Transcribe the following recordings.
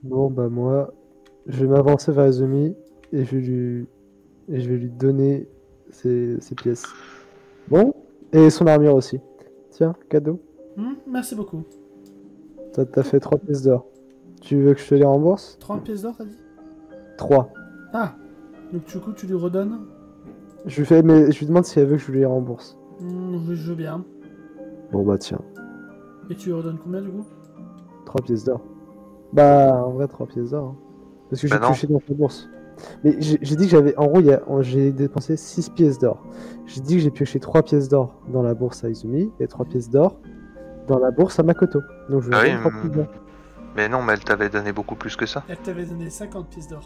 Bon, bah moi, je vais m'avancer vers Izumi et je vais lui donner ses pièces. Bon, et son armure aussi. Tiens, cadeau. Merci beaucoup. T'as fait 3 pièces d'or. Tu veux que je te les rembourse? 30 pièces d'or, t'as dit? 3. Ah. Donc du coup, tu lui redonnes? Mais je lui demande si elle veut que je lui les rembourse. Je veux bien. Bon bah tiens, Et tu lui redonnes combien du coup? 3 pièces d'or. Bah en vrai 3 pièces d'or, hein. Parce que j'ai Bah non. pioché dans sa bourse. Mais j'ai dit que j'avais. En gros, j'ai dépensé 6 pièces d'or. J'ai dit que j'ai pioché 3 pièces d'or dans la bourse à Izumi et 3 pièces d'or dans la bourse à Makoto. Donc je lui Ah oui, donne 3 pièces d'or. mais non, mais elle t'avait donné beaucoup plus que ça. Elle t'avait donné 50 pièces d'or.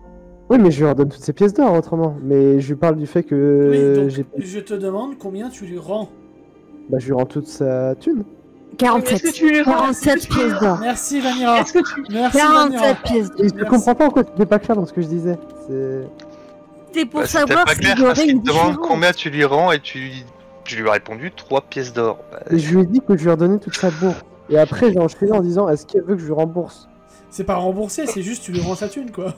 Oui, mais je lui redonne toutes ces pièces d'or autrement. Mais je lui parle du fait que Oui, donc j'ai. je te demande combien tu lui rends. Bah, je lui rends toute sa thune. 47. Est-ce que tu lui rends 47 pièces d'or. Merci Vanira. Est-ce que tu... Merci Vanira. 47 pièces d'or. Et je Merci. comprends pas pourquoi tu n'es pas clair dans ce que je disais. C'est. C'est pour Bah, c'était savoir pas s'il clair y parce aurait qu'il une te demande différence. combien tu lui rends et tu lui as répondu 3 pièces d'or. Bah, Et je lui ai dit que je lui redonnais toute sa bourse. Et après, j'ai enchaîné en disant est-ce qu'elle veut que je lui rembourse? C'est pas remboursé, c'est juste tu lui rends sa thune quoi.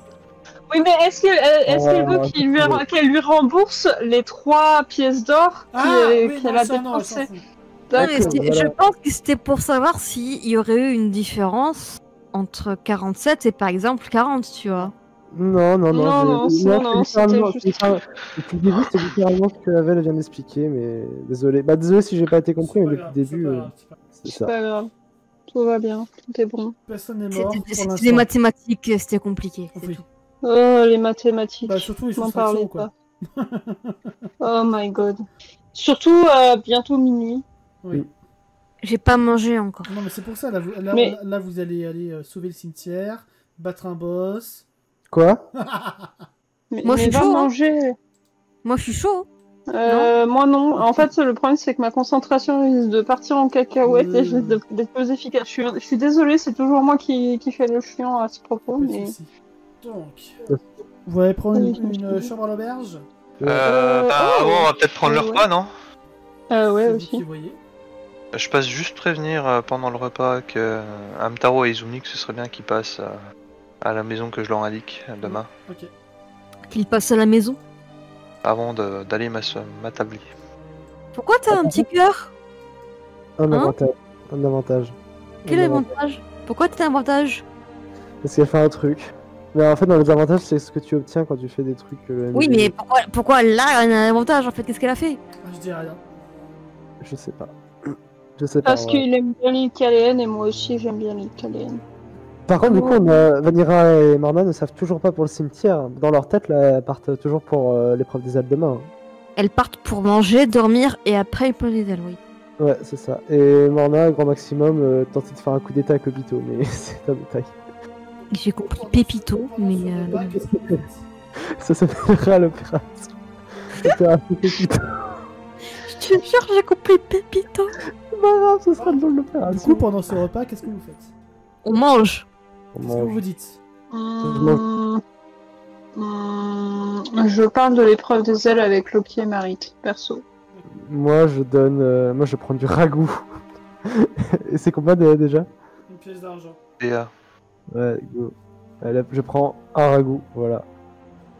Oui, mais est-ce qu'elle veut qu'elle lui rembourse les 3 pièces d'or qu'elle a dépensées? Non, mais D'accord, je voilà. pense que c'était pour savoir s'il y aurait eu une différence entre 47 et par exemple 40, tu vois. Non, non, non. Non, c'était juste... Depuis le début, c'était littéralement ce que la Velle vient d'expliquer, mais désolé. Bah, désolé si j'ai pas été compris, mais depuis le début, c'est C'est ça. pas grave. Tout va bien, tout est bon. Personne n'est mort pour C'était l'instant. des mathématiques, c'était compliqué. C'est Oui. tout. Oh, les mathématiques. Bah surtout les M'en parlez soustractions quoi. pas. Oh my god. Surtout bientôt minuit. Oui. J'ai pas mangé encore. Non mais c'est pour ça, là vous allez aller sauver le cimetière, battre un boss. Quoi? Moi, je suis va chaud, hein. manger. Moi, je suis chaud. Moi non. En fait, le problème c'est que ma concentration risque de partir en cacahuète et je risque d'être plus efficace. Je suis désolée, c'est toujours moi qui fais le chiant à ce propos. Pas de Mais... soucis. Donc, vous allez prendre une chambre à l'auberge? Avant, on va peut-être prendre le repas, non? Ouais, C'est vous aussi. qui voyez. Je passe juste prévenir pendant le repas que Amtaro et Izumi, que ce serait bien qu'ils passent à la maison que je leur indique demain, Ok. Qu'il passe à la maison. avant d'aller m'attablir. Pourquoi t'as un petit cœur? Un Hein? avantage. Un avantage. Quel Un avantage? Pourquoi t'as un avantage? Parce qu'elle fait un truc. Mais en fait, dans les avantages, c'est ce que tu obtiens quand tu fais des trucs. Oui, mais pourquoi là, elle a un avantage en fait? Qu'est-ce qu'elle a fait? Ah, je dis rien. Je sais pas. Je sais pas. Parce qu'il aime bien l'île Caléenne et moi aussi j'aime bien l'île Caléenne. Par contre, du coup, Vanira et Morna ne savent toujours pas pour le cimetière. Dans leur tête, là, elles partent toujours pour l'épreuve des Alpes demain. Elles partent pour manger, dormir et après ils plongent les ailes, oui. Ouais, c'est ça. Et Morna, grand maximum, tenter de faire un coup d'état avec Obito, mais c'est un détail. J'ai compris Pépito, mais. Qu'est-ce que vous faites? Ça s'appellera l'opération. L'opération Pépito. Je te jure, j'ai compris Pépito. C'est pas grave, ce sera le nom de Du l'opération. coup, pendant ce repas, qu'est-ce que vous faites? On mange. Qu'est-ce que vous dites? Je parle de l'épreuve des ailes avec Loki et Marit, perso. Moi, je donne. Moi, je prends du ragoût. Et c'est combien déjà? Une pièce d'argent. Et Ouais, go. Allez, je prends un ragoût, voilà.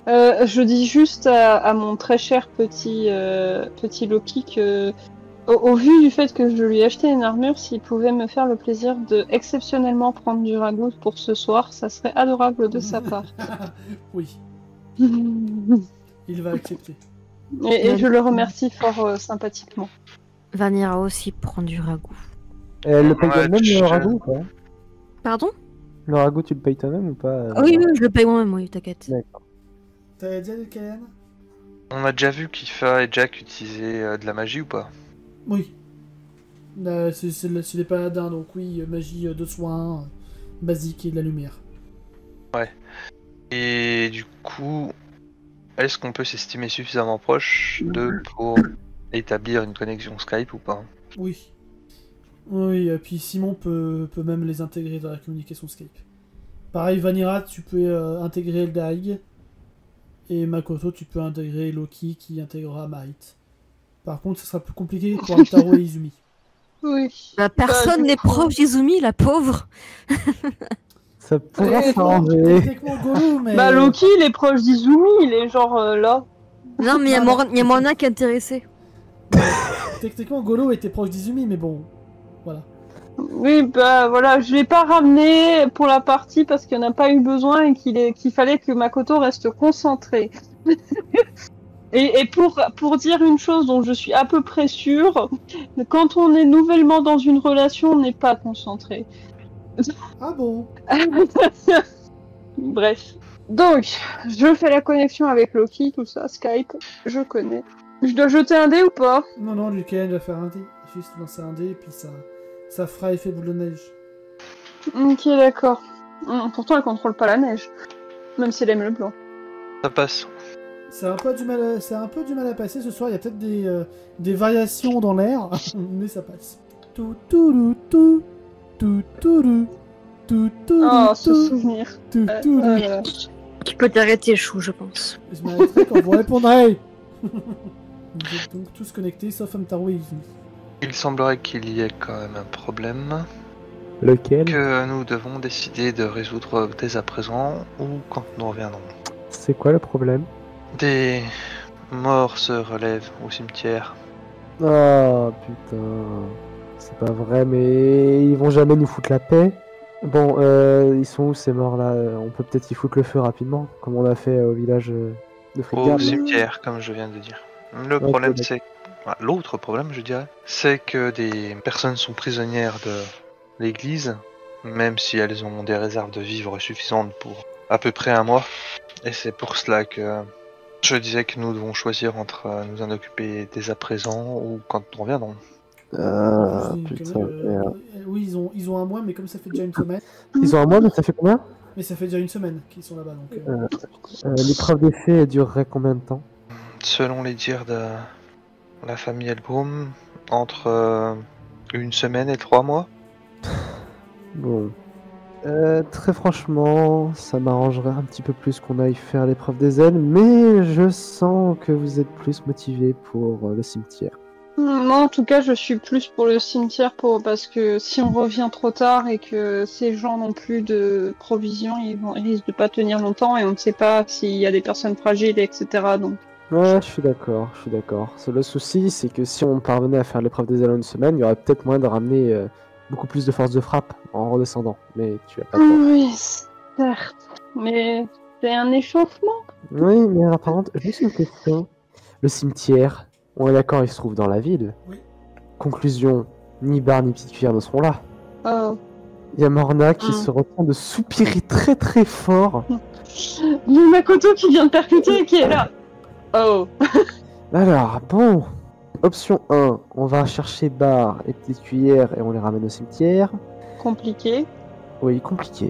Je dis juste à mon très cher petit Loki que, au vu du fait que je lui ai acheté une armure, s'il pouvait me faire le plaisir de exceptionnellement prendre du ragoût pour ce soir, ça serait adorable de sa part. Oui, et il va accepter. je le remercie fort sympathiquement. Vanira aussi prend du ragoût. Et elle le paye Ouais, toi-même le ragoût ou pas? Pardon? Le ragoût, tu le payes toi-même ou pas? Oui, oui, je le paye moi-même, oui, t'inquiète. D'accord. T'avais déjà dit Kayan? on a déjà vu qu'Ifa et Jack utilisaient de la magie ou pas? Oui. C'est des paladins, donc oui, magie de soins, basique et de la lumière. Ouais. Et du coup, est-ce qu'on peut s'estimer suffisamment proche d'eux pour établir une connexion Skype ou pas? Oui. Oui, et puis Simon peut même les intégrer dans la communication Skype. Pareil, Vanira, tu peux intégrer Eldaig. Et Makoto, tu peux intégrer Loki qui intégrera Marit. Par contre, ce sera plus compliqué pour Amtaro et Izumi. Oui. Bah, personne n'est proche d'Izumi, la pauvre. Ça pourrait Techniquement, s'arranger. techniquement Gollum, mais... Bah Loki, il est proche d'Izumi, il est genre là. Non, mais il y a Morna qui est intéressé. Techniquement, Golo était proche d'Izumi, mais bon, voilà. Oui, bah voilà, je l'ai pas ramené pour la partie parce qu'il n'y en a pas eu besoin et qu'il fallait que Makoto reste concentré. Et pour dire une chose dont je suis à peu près sûre, quand on est nouvellement dans une relation, on n'est pas concentré. Ah bon? Bref. Donc, je fais la connexion avec Loki, tout ça, Skype, je connais. Je dois jeter un dé ou pas? Non, non, Lucas va faire un dé. Juste lancer un dé, et puis ça fera effet boule de neige. Ok, d'accord. Pourtant, elle contrôle pas la neige. Même si elle aime le blanc. Ça passe. C'est un peu du mal à passer ce soir. Il y a peut-être des variations dans l'air, mais ça passe. Tout tout tout tout tout tout tout. Oh, ce souvenir. Tout tout. Tu peux t'arrêter, Chou, je pense. Je m'arrêterai quand vous répondrez. Vous êtes donc tous connectés, sauf Amtaro et Izumi. Il semblerait qu'il y ait quand même un problème Lequel? que nous devons décider de résoudre dès à présent ou quand nous reviendrons. C'est quoi le problème? Des morts se relèvent au cimetière. Oh putain. C'est pas vrai, mais ils vont jamais nous foutre la paix. Bon, ils sont où ces morts-là? On peut peut-être y foutre le feu rapidement, comme on a fait au village de Frigard. Au cimetière, comme je viens de dire. Le problème, c'est... Enfin, l'autre problème, je dirais, c'est que des personnes sont prisonnières de l'église, même si elles ont des réserves de vivres suffisantes pour à peu près un mois. Et c'est pour cela que je disais que nous devons choisir entre nous en occuper dès à présent ou quand nous reviendrons. Ah, Une putain. connerie, Merde. oui, ils ont un mois, mais comme ça fait déjà une semaine. Ils ont un mois, mais ça fait combien? Mais ça fait déjà une semaine qu'ils sont là-bas, donc... L'épreuve des faits, elle durerait combien de temps? Selon les dires de la famille Elbrum, entre une semaine et 3 mois. Bon. Très franchement, ça m'arrangerait un petit peu plus qu'on aille faire l'épreuve des ailes, mais je sens que vous êtes plus motivé pour le cimetière. Moi, en tout cas, je suis plus pour le cimetière parce que si on revient trop tard et que ces gens n'ont plus de provisions, ils risquent de pas tenir longtemps et on ne sait pas s'il y a des personnes fragiles, etc. Donc, Ouais, je suis d'accord. Le souci, c'est que si on parvenait à faire l'épreuve des ailes en une semaine, il y aurait peut-être moyen de ramener beaucoup plus de force de frappe en redescendant. Mais tu as pas tort. oui, certes. Mais c'est un échauffement. Oui, mais alors, par contre, juste une question. Le cimetière, on est d'accord, il se trouve dans la ville. Oui. Conclusion, ni Bar ni Petite Cuillère ne seront là. Oh. Il y a Morna qui se retient de soupirer très très fort. Il y a Makoto qui vient de percuter et qui est là. Oh. Alors, bon. Option 1, on va chercher Bar et Petite Cuillère et on les ramène au cimetière. Compliqué. Oui, compliqué.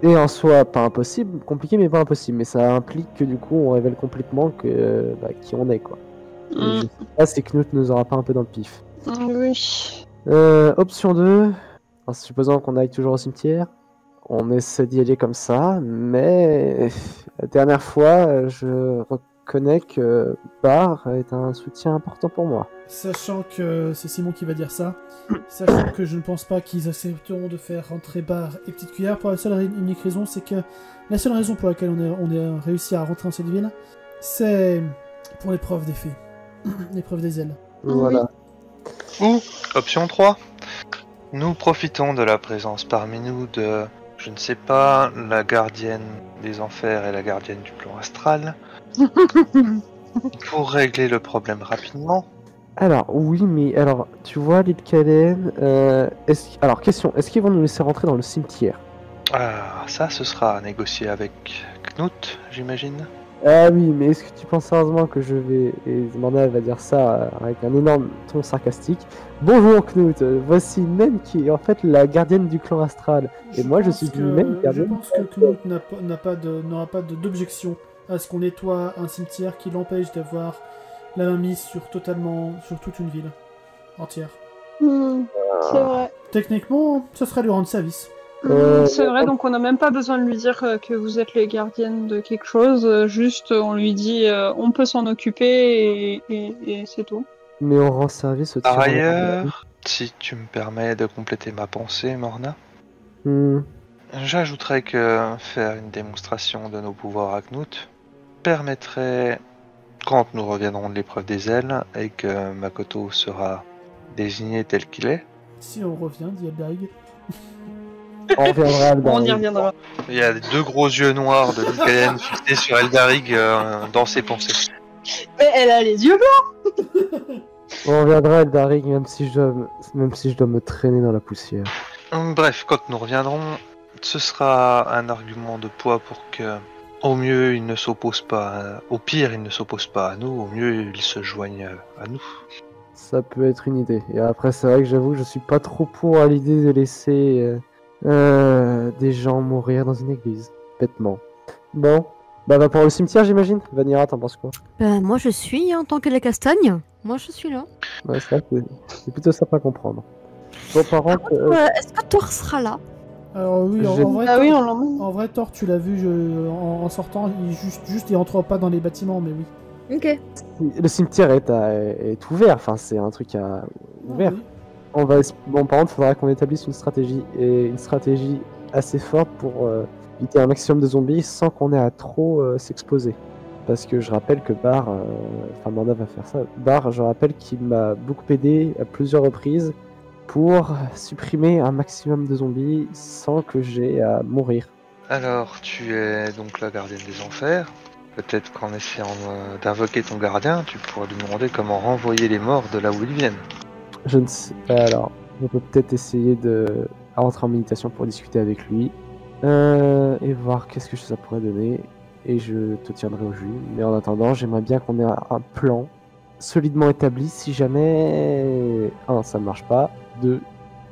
Et en soi, pas impossible. Compliqué, mais pas impossible. Mais ça implique que du coup, on révèle complètement que qui on est, quoi. Et je sais pas si Knut nous aura pas un peu dans le pif. Oui. Option 2, en supposant qu'on aille toujours au cimetière, on essaie d'y aller comme ça, mais la dernière fois, je reconnais que Bar est un soutien important pour moi. Sachant que c'est Simon qui va dire ça, sachant que je ne pense pas qu'ils accepteront de faire rentrer Bar et Petite Cuillère, pour la seule et unique raison, c'est que la seule raison pour laquelle on a réussi à rentrer dans cette ville, c'est pour l'épreuve des fées, l'épreuve des ailes. Voilà. Ou, option 3, nous profitons de la présence parmi nous de, je ne sais pas, la gardienne des enfers et la gardienne du plan astral, pour régler le problème rapidement. Alors, oui, mais alors, tu vois, l'île Kalen, alors, question, est-ce qu'ils vont nous laisser rentrer dans le cimetière? Ah, ça, ce sera à négocier avec Knut, j'imagine. Ah oui, mais est-ce que tu penses sérieusement que je vais... Et Morna va dire ça avec un énorme ton sarcastique. Bonjour Knut, voici Nen qui est en fait la gardienne du clan astral. Et moi je suis une même Je gardienne. pense que Knut n'aura pas d'objection à ce qu'on nettoie un cimetière qui l'empêche d'avoir la main mise sur toute une ville entière. C'est vrai. Techniquement, ce serait lui rendre service. C'est vrai, donc on n'a même pas besoin de lui dire que vous êtes les gardiennes de quelque chose, juste on lui dit on peut s'en occuper et c'est tout. Mais on rend service au Par tyran. ailleurs, si tu me permets de compléter ma pensée, Morna, J'ajouterais que faire une démonstration de nos pouvoirs à Knut permettrait, quand nous reviendrons de l'épreuve des ailes et que Makoto sera désigné tel qu'il est, Si on revient, dit Eldarig. On reviendra à On y reviendra. il y a les 2 gros yeux noirs de Lucaen fixés sur Eldarig dans ses pensées. Mais elle a les yeux blancs. On reviendra à Eldarig même si je dois me traîner dans la poussière. Bref, quand nous reviendrons, ce sera un argument de poids pour que, au mieux, il ne s'oppose pas, au pire, il ne s'oppose pas à nous, au mieux, il se joigne à nous. Ça peut être une idée. Et après, c'est vrai que j'avoue, je suis pas trop pour à l'idée de laisser des gens mourir dans une église, bêtement. Bon, bah va pour le cimetière, j'imagine. Vanira, t'en penses quoi? Ben, moi je suis en tant que la castagne. Moi je suis là. Ouais, c'est vrai que c'est plutôt sympa à comprendre. Bon, par contre, Est-ce que Thor sera là? Alors oui, J'ai- en vrai, Ah Thor, oui, on l'emmène. en vrai, Thor, tu l'as vu en sortant, il entre pas dans les bâtiments, mais oui. Ok. le cimetière est ouvert. Enfin, c'est un truc ouvert. Oui. Bon, par contre, il faudra qu'on établisse une stratégie assez forte pour éviter un maximum de zombies sans qu'on ait à trop s'exposer. Parce que je rappelle que Manda va faire ça. Je rappelle qu'il m'a beaucoup aidé à plusieurs reprises pour supprimer un maximum de zombies sans que j'ai à mourir. Alors, tu es donc la gardienne des enfers. Peut-être qu'en essayant d'invoquer ton gardien, tu pourras lui demander comment renvoyer les morts de là où ils viennent. Je ne sais pas, alors, on peut peut-être essayer de rentrer en méditation pour discuter avec lui et voir qu'est-ce que ça pourrait donner. Et je te tiendrai au jus. Mais en attendant, j'aimerais bien qu'on ait un plan solidement établi si jamais, 1, ça ne marche pas, 2,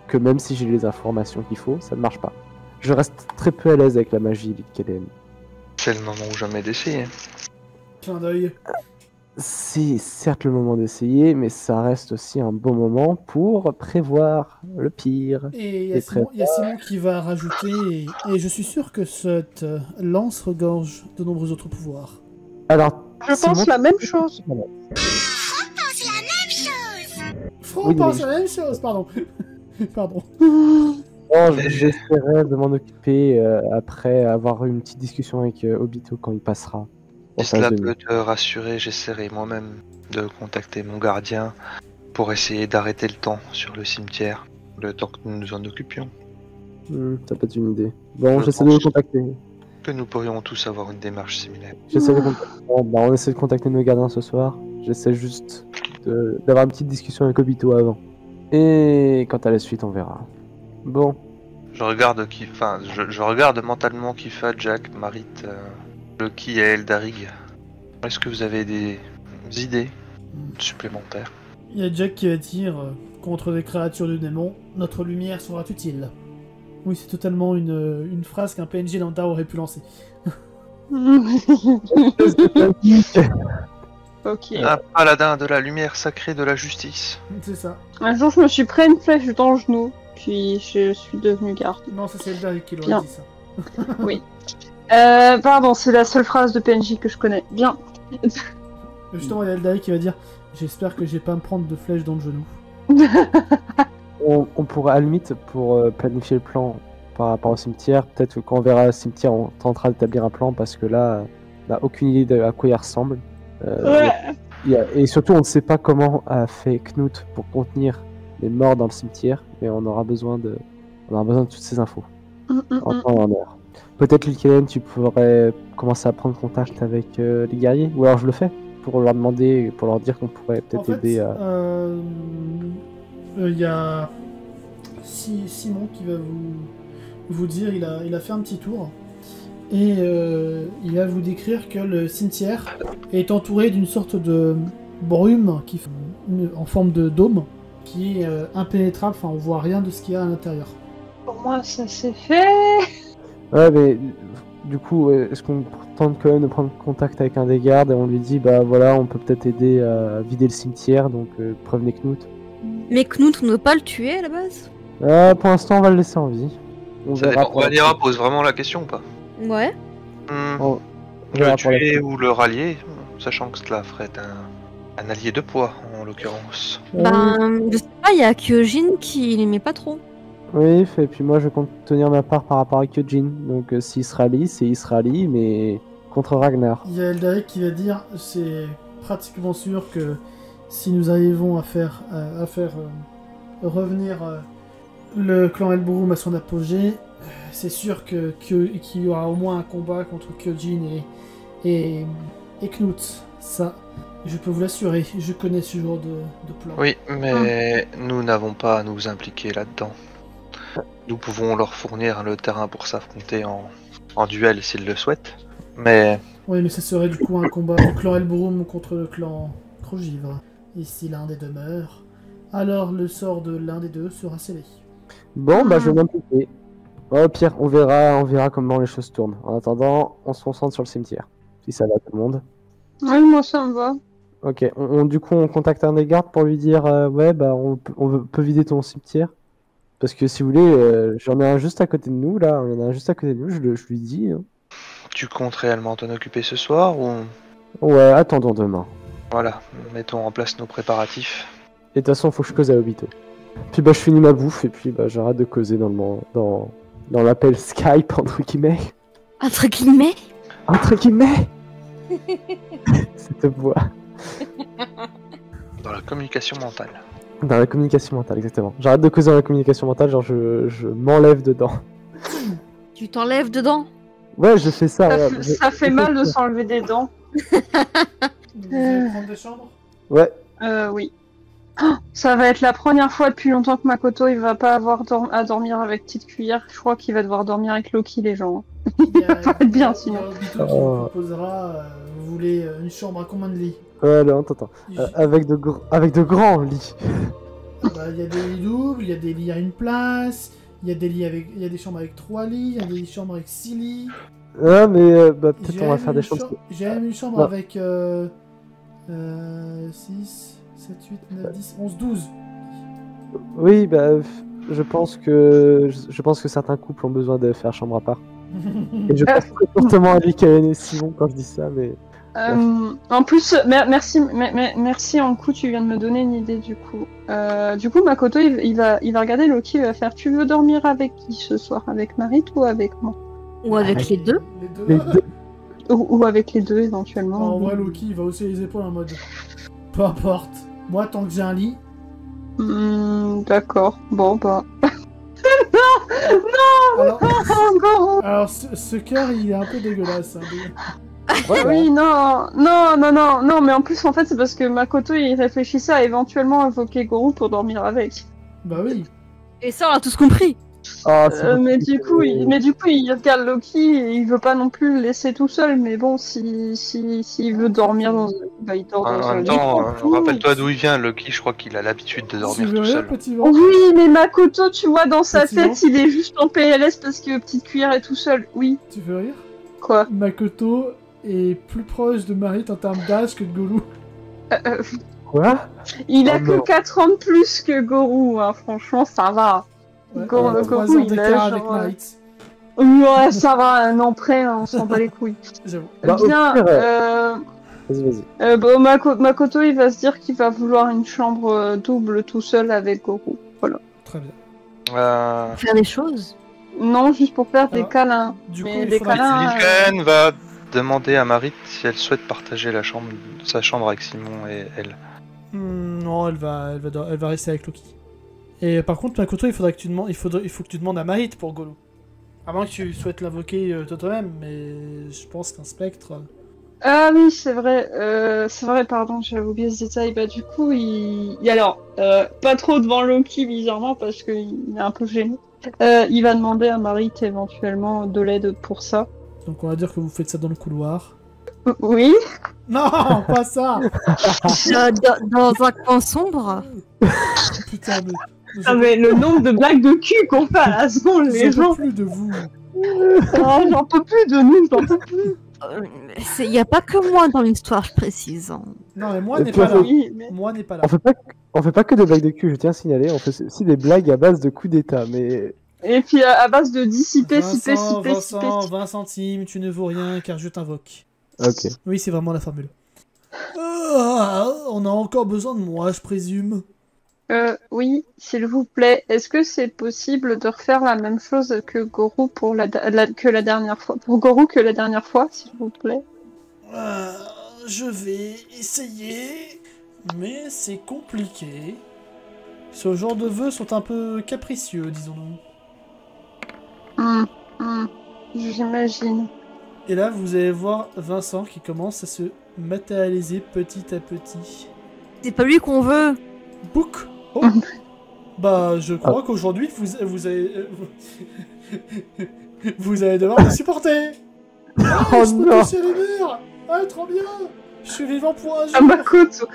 que même si j'ai les informations qu'il faut, ça ne marche pas. Je reste très peu à l'aise avec la magie Litkelen. C'est le moment ou jamais d'essayer. Clin d'œil. C'est certes le moment d'essayer, mais ça reste aussi un bon moment pour prévoir le pire. Et il y a Et Simon qui va rajouter, et je suis sûr que cette lance regorge de nombreux autres pouvoirs. Alors, Je pense la même chose. Franck Oui, pense mais- la même chose, pardon. Pardon. Bon, j'essaierai de m'en occuper après avoir eu une petite discussion avec Obito quand il passera. Si Enfin, cela je- peut te rassurer, j'essaierai moi-même de contacter mon gardien pour essayer d'arrêter le temps sur le cimetière, le temps que nous nous en occupions. Ça peut être une idée. Bon, Je j'essaie de pense. le contacter. Que nous pourrions tous avoir une démarche similaire. J'essaie de contacter. Bon, bah, on essaie de contacter nos gardiens ce soir. J'essaie juste d'avoir une petite discussion avec Obito avant. Et quant à la suite, on verra. Bon, Je regarde je regarde mentalement Kifa, Jack, Marit, Loki et Eldarig. Est-ce que vous avez des idées supplémentaires? Il y a Jack qui va dire contre les créatures du démon, notre lumière sera utile. Oui, c'est totalement une phrase qu'un PNJ lambda aurait pu lancer. Ok. Un paladin de la lumière sacrée de la justice. C'est ça. Un jour, je me suis pris une flèche dans le genou, puis je suis devenue garde. Non, ça c'est Eldarig qui l'aurait Bien. dit ça. Pardon, c'est la seule phrase de PNJ que je connais. Bien. Justement, il y a Eldarig qui va dire j'espère que j'ai pas à me prendre de flèche dans le genou. on pourrait à la limite, pour planifier le plan par rapport au cimetière, peut-être que quand on verra le cimetière, on tentera d'établir un plan parce que là, on n'a aucune idée de à quoi il ressemble. Ouais. Et surtout, on ne sait pas comment a fait Knut pour contenir les morts dans le cimetière, mais on aura besoin de toutes ces infos en temps et en heure. Peut-être Litkelen, tu pourrais commencer à prendre contact avec les guerriers, ou alors je le fais pour leur demander, pour leur dire qu'on pourrait En peut-être fait, aider à. il y a Simon qui va vous dire, il a fait un petit tour et il va vous décrire que le cimetière est entouré d'une sorte de brume en forme de dôme qui est impénétrable, enfin on voit rien de ce qu'il y a à l'intérieur. Pour moi, ça s'est fait. Ouais, mais du coup, est-ce qu'on tente quand même de prendre contact avec un des gardes et on lui dit, bah voilà, on peut peut-être aider à vider le cimetière, donc prévenez Knut. Mais Knut, on ne veut pas le tuer à la base? Pour l'instant, on va le laisser en vie. On Ça verra dépend. pour la Vanira suite. pose vraiment la question ou pas? Ouais. On Le verra pour la tuer suite. ou le rallier, sachant que cela ferait un allié de poids en l'occurrence. Ben, je sais pas, il y a Kyojin qui l'aimait pas trop. Oui, et puis moi je compte tenir ma part par rapport à Kyojin. Donc s'il se rallie, c'est il se rallie, mais contre Ragnar. Il y a Eldaric qui va dire, c'est pratiquement sûr que si nous arrivons à faire revenir le clan Elbroum à son apogée, c'est sûr qu'il y aura au moins un combat contre Kyojin et Knut. Ça, je peux vous l'assurer, je connais ce genre de plan. Oui, mais nous n'avons pas à nous impliquer là-dedans. Nous pouvons leur fournir le terrain pour s'affronter en duel s'ils le souhaitent, mais... Oui, mais ce serait du coup un combat du clan Elbroum contre le clan Crogivre. Et si l'un des deux meurt, alors le sort de l'un des deux sera scellé. Bon, bah je vais m'impliquer. Au pire, on verra comment les choses tournent. En attendant, on se concentre sur le cimetière. Si ça va tout le monde. Oui, moi ça me va. Ok, du coup on contacte un des gardes pour lui dire ouais bah peut vider ton cimetière. Parce que si vous voulez, j'en ai un juste à côté de nous là, il y en a un juste à côté de nous, je lui dis. Hein. Tu comptes réellement t'en occuper ce soir ou... Ouais, attendons demain. Voilà, mettons en place nos préparatifs. Et de toute façon, faut que je cause à Obito. Puis bah je finis ma bouffe et puis bah j'arrête de causer dans l'appel Skype entre guillemets. Entre guillemets. Entre guillemets. Cette voix. Dans la communication mentale. Dans la communication mentale, exactement. J'arrête de causer dans la communication mentale, genre je m'enlève dedans. Tu t'enlèves dedans. Ouais, je fais ça. Ouais. Ça fait mal de s'enlever des dents. Vous allez prendre des chambres? Ouais. Oui. Oh, ça va être la première fois depuis longtemps que Makoto il va pas avoir à dormir avec petite cuillère. Je crois qu'il va devoir dormir avec Loki les gens. Ça va être bien sinon. Il y a Obito qui vous proposera, vous voulez une chambre à combien de lits? Ouais, non, attends. Avec de grands lits. Il y a des lits doubles, il y a des lits à une place, il y a des chambres avec 3 lits, il y a des chambres avec 6 lits. Ah, mais peut-être on va faire des chambres. J'ai même une chambre avec 6, 7, 8, 9, 10, 11, 12. Oui, bah, je pense que certains couples ont besoin de faire chambre à part. Et je pense très fortement à Mikael et Simon quand je dis ça, mais... En plus, merci en coup, tu viens de me donner une idée du coup. Du coup, Makoto, il va regarder Loki, il va faire, tu veux dormir avec qui ce soir? Avec Marit ou avec moi? Ou avec les deux. Les deux. Ou avec les deux éventuellement. En vrai, Loki, il va hausser les épaules en mode, peu importe. Moi, tant que j'ai un lit. D'accord. Bon, bah... Alors, ce cœur, il est un peu dégueulasse. Hein, Oui, non, mais en plus, en fait, c'est parce que Makoto, il réfléchissait à éventuellement invoquer Goro pour dormir avec. Bah oui. Et ça, on a tous compris. Ah, mais du coup, il regarde Loki et il veut pas non plus le laisser tout seul, mais bon, s'il veut dormir dans il dort dans En un même lit. temps, rappelle-toi d'où il vient, Loki, je crois qu'il a l'habitude de dormir tout seul. Petit vent. Oui, mais Makoto, tu vois, dans sa Effectivement. tête, il est juste en PLS parce que Petite Cuillère est tout seul. Oui. Tu veux rire? Quoi? Makoto est plus proche de Marit en termes d'âge que de Golu. Quoi? Il a Oh que non. 4 ans de plus que Goro, hein. Franchement, ça va. Ouais, Goro, 3 Goro, ans il d'écart a avec genre... Marit. Ouais, ça va, un an près, hein, on s'en bat les couilles. J'avoue. Bah, au Bien, pire, Vas-y. bon, Makoto, il va se dire qu'il va vouloir une chambre double tout seul avec Goro. Voilà. Très bien. Faire des choses. Non, juste pour faire des Alors, câlins. Du coup, Mais il des faudra... câlins... Lilken va demander à Marit si elle souhaite partager sa chambre avec Simon et elle. Non, elle va rester avec Loki. Et par contre, Makoto, il faut que tu demandes à Marit pour Golo. À moins que tu souhaites l'invoquer toi-même, mais je pense qu'un spectre... Ah oui, c'est vrai, pardon, j'avais oublié ce détail. Bah du coup, alors, pas trop devant Loki, bizarrement, parce qu'il est un peu gêné. Il va demander à Marit éventuellement de l'aide pour ça. Donc on va dire que vous faites ça dans le couloir. Oui. Non, pas ça. Dans un coin sombre. Putain, mais... Ah mais le nombre de blagues de cul qu'on fait à la seconde, les J'en gens. peux plus de vous. Ah, j'en peux plus de nous, j'en peux plus. Il n'y a pas que moi dans l'histoire, je précise. Hein. Non, mais moi Et n'est puis, pas là. Oui, mais... Moi n'est pas là. On fait pas que des blagues de cul, je tiens à signaler, on fait aussi des blagues à base de coups d'état, mais... Et puis à base de dissiper, Vincent, siper. 20 centimes, tu ne vaux rien car je t'invoque. Ok. Oui, c'est vraiment la formule. On a encore besoin de moi, je présume. Oui, s'il vous plaît, est-ce que c'est possible de refaire la même chose que Gorou pour que la dernière fois, pour Gorou que la dernière fois, s'il vous plaît? Je vais essayer, mais c'est compliqué. Ce genre de vœux sont un peu capricieux, disons-nous. J'imagine. Et là, vous allez voir Vincent qui commence à se matérialiser petit à petit. C'est pas lui qu'on veut. Bouk. Oh. Bah, je crois qu'aujourd'hui, vous allez... vous allez devoir me supporter. Oh Je peux non. toucher les murs. Ah, trop bien. Je suis vivant pour un jour.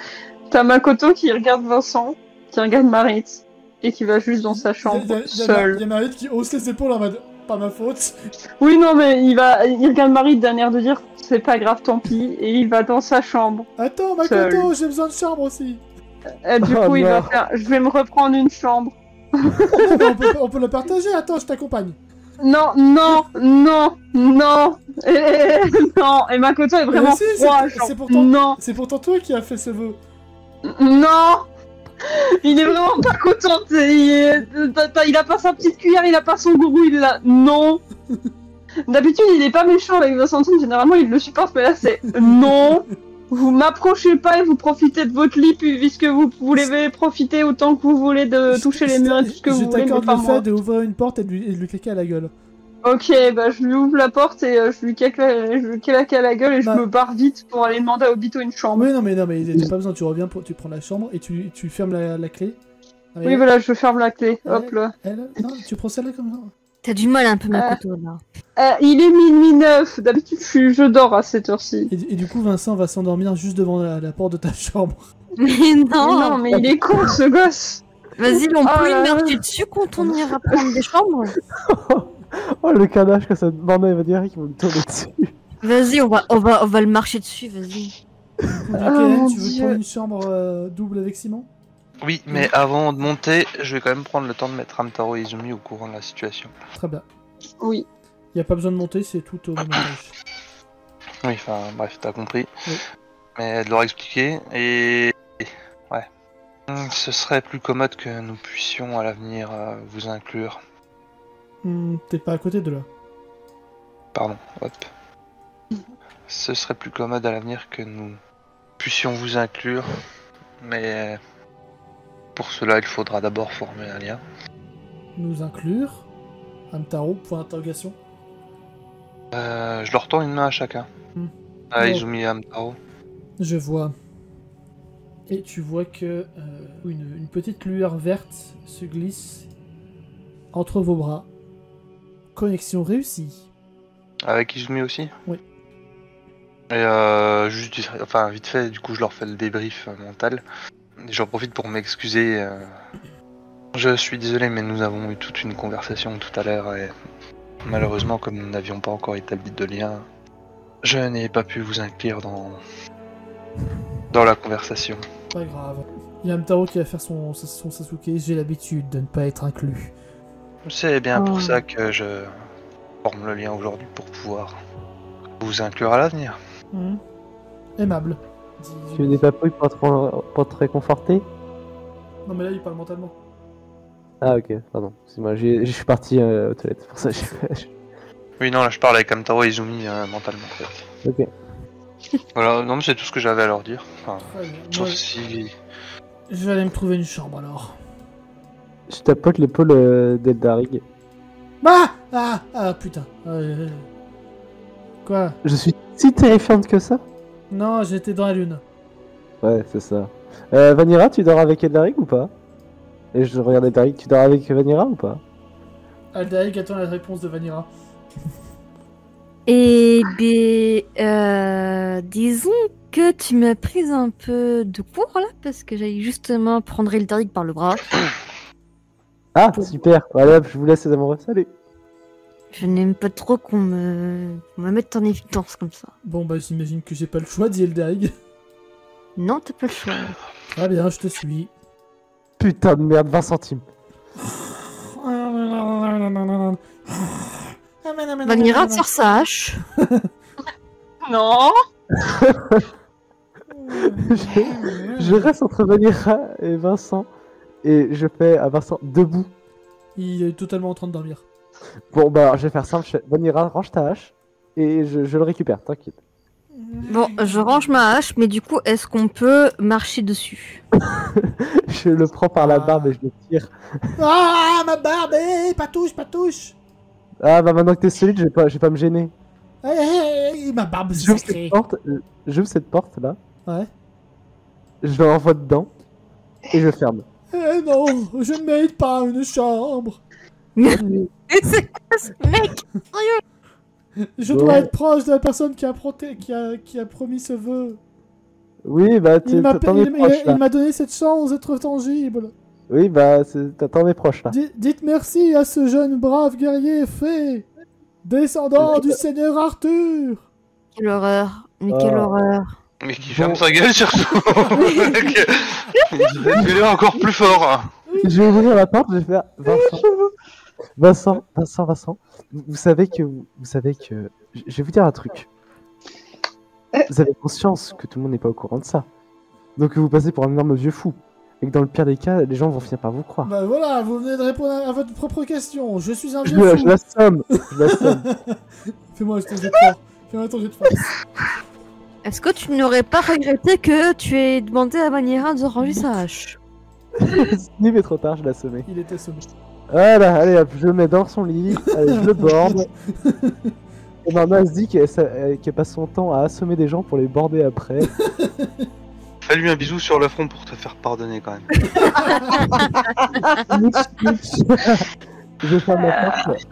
T'as Makoto qui regarde Vincent, qui regarde Marit, et qui va juste dans sa chambre, Il y seul. a Marit qui hausse les épaules en mode... Pas ma faute. Oui, non, mais il regarde Marit d'un air de dire c'est pas grave, tant pis, et il va dans sa chambre. Attends, Makoto, Seul. j'ai besoin de chambre aussi. Du Oh coup, il va non. faire je vais me reprendre une chambre. Non, mais on peut la partager. Attends, je t'accompagne. Non. Non. Et Makoto est vraiment si, froid. c'est genre, pourtant- Non. C'est pourtant toi qui as fait ce vœu. Non. Il est vraiment pas content. Il a pas sa petite cuillère, il a pas son gourou, il l'a. Non. D'habitude, il est pas méchant avec Vincentine. Généralement, il le supporte, mais là, c'est non. Vous m'approchez pas et vous profitez de votre lit puisque vous voulez profiter autant que vous voulez de toucher les murs et tout ce que vous voulez, mais Je t'accorde pas le moi. fait d'ouvrir une porte et de lui claquer à la gueule. Ok, bah je lui ouvre la porte et je lui claque à la gueule et Bah. je me barre vite pour aller demander à Obito une chambre. Oui, non, mais t'as pas besoin. Tu reviens, tu prends la chambre et tu fermes la clé. Ah, mais Oui, voilà, je ferme la clé. Ouais. Hop là. Non, tu prends celle-là comme ça. T'as du mal un peu, Makoto, là. Il est minuit 9. D'habitude, je dors à cette heure-ci. Et du coup, Vincent va s'endormir juste devant la porte de ta chambre. Mais non, Non, mais il est con ce gosse. Vas-y, on Oh peut là lui là. marcher dessus quand on ira prendre des chambres. Oh, le canage que ça demande à dire qu'ils vont me tomber dessus. Vas-y, on va le marcher dessus, vas-y. mon Tu veux Dieu. prendre une chambre double avec Simon? Oui, mais avant de monter, je vais quand même prendre le temps de mettre Hamtaro et Izumi au courant de la situation. Très bien. Oui. Y a pas besoin de monter, c'est tout au même étage. Oui, enfin bref, t'as compris. Oui. Mais de leur expliquer et... Ouais. Ce serait plus commode que nous puissions à l'avenir vous inclure. T'es pas à côté de là. Pardon, hop. Ce serait plus commode à l'avenir que nous puissions vous inclure. Mais... Pour cela, il faudra d'abord former un lien. Nous inclure. Hamtaro, point d'interrogation. Je leur tends une main à chacun. Oh. Izumi et Hamtaro. Je vois. Et tu vois que une petite lueur verte se glisse entre vos bras. Connexion réussie. Avec Izumi aussi. Oui. Et juste, vite fait, du coup je leur fais le débrief mental. Et j'en profite pour m'excuser. Je suis désolé, mais nous avons eu toute une conversation tout à l'heure et malheureusement, comme nous n'avions pas encore établi de lien, je n'ai pas pu vous inclure dans la conversation. Pas grave. Il y a Hamtaro qui va faire son Sasuke. J'ai l'habitude de ne pas être inclus. C'est bien Oh. pour ça que je forme le lien aujourd'hui pour pouvoir vous inclure à l'avenir. Aimable. Tu veux des papouilles pas très conforté? Non mais là il parle mentalement. Ah ok, pardon. Excuse-moi, je suis parti aux toilettes, c'est pour ça que j'ai fait... Oui, non, là je parle avec Hamtaro et Izumi mentalement en fait. Ok. Voilà, non mais c'est tout ce que j'avais à leur dire. Enfin, Très bien. sauf Moi, si... je vais aller me trouver une chambre alors. Je tapote l'épaule d'Eldarig. Ah putain. Quoi? Je suis si terrifiante que ça? Non, j'étais dans la lune. Ouais, c'est ça. Vanira, tu dors avec Eldarig ou pas? Et je regarde Eldarig, tu dors avec Vanira ou pas? Aldaïk attend la réponse de Vanira. Eh bien, disons que tu m'as pris un peu de court là, parce que j'allais justement prendre Eldarig par le bras. Ah, super. Voilà, je vous laisse les amoureux. Salut. Je n'aime pas trop qu'on me mette en évidence comme ça. Bon bah j'imagine que j'ai pas le choix, dit Eldaïk. Non, t'as pas le choix. Très bien, je te suis. Putain de merde, 20 centimes. Vanira tire sa hache. Non. Je reste entre Vanira et Vincent. et je fais à Vincent debout. Il est totalement en train de dormir. Bon, bah, alors, je vais faire simple. Je fais Vanira, range ta hache et je le récupère, t'inquiète. Bon, je range ma hache, mais du coup, est-ce qu'on peut marcher dessus? Je le prends par la barbe et je le tire. Ah, ma barbe, pas touche, pas touche. Ah, bah, maintenant que t'es solide, je vais pas me gêner. Ma barbe, c'est J'ouvre sacré. cette porte là, Ouais. je l'envoie dedans et je ferme. Non, je ne mérite pas une chambre. Et c'est quoi ce mec? Je Bon. dois être proche de la personne qui a promis ce vœu. Oui, bah, Il m'a t'en es proche là. donné cette chance d'être tangible. Oui, bah, t'en es proche là. Dites merci à ce jeune brave guerrier fée, descendant du seigneur Arthur. Quelle horreur. Mais quelle Ah. horreur. Mais qui ferme sa gueule surtout. Il est encore plus fort. Je vais ouvrir la porte, je vais faire Vincent. Vous savez que, je vais vous dire un truc. Vous avez conscience que tout le monde n'est pas au courant de ça. Donc vous passez pour un énorme vieux fou. Et que dans le pire des cas, les gens vont finir par vous croire. Bah voilà, vous venez de répondre à votre propre question. Je suis un Je vieux fou. l'assomme. Fais-moi ton jet de force. Fais-moi ton jet de force. Est-ce que tu n'aurais pas regretté que tu aies demandé à Vanira de ranger sa hache? Mais trop tard, je l'ai assommé. Il était assommé. Voilà, allez hop, je le mets dans son lit, allez, je le borde. Et maintenant elle se dit qu'elle passe son temps à assommer des gens pour les border après. Fais-lui un bisou sur le front pour te faire pardonner quand même. Je ferme la porte.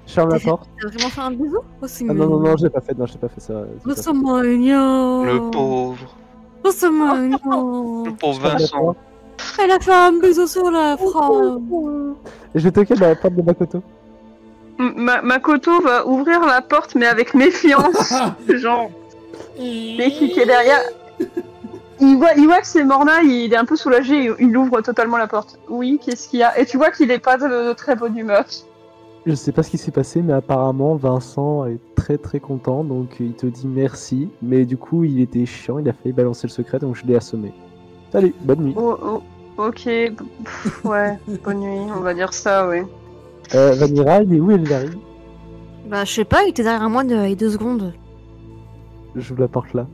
Je ferme la porte. T'as vraiment fait un bisou? Oh, c'est Ah non, mignon. non, j'ai pas fait ça. Oh, c'est mignon. Le pauvre. Oh, c'est mignon. Le pauvre Vincent. Elle a fait un bisou sur la France. Et je vais toquer dans la porte de Makoto. Makoto va ouvrir la porte, mais avec méfiance. Genre, et qui est derrière. Il voit que c'est Morna, il est un peu soulagé, il ouvre totalement la porte. Oui, qu'est-ce qu'il y a? Et tu vois qu'il est pas de très bonne humeur. Je sais pas ce qui s'est passé, mais apparemment Vincent est très très content, donc il te dit merci. Mais du coup, il était chiant, il a failli balancer le secret, donc je l'ai assommé. Salut, bonne nuit. Ok, ouais, bonne nuit, on va dire ça, oui. Vanira, il est où Eldari? Bah, je sais pas, il était derrière moi il y a 2 secondes. J'ouvre la porte là.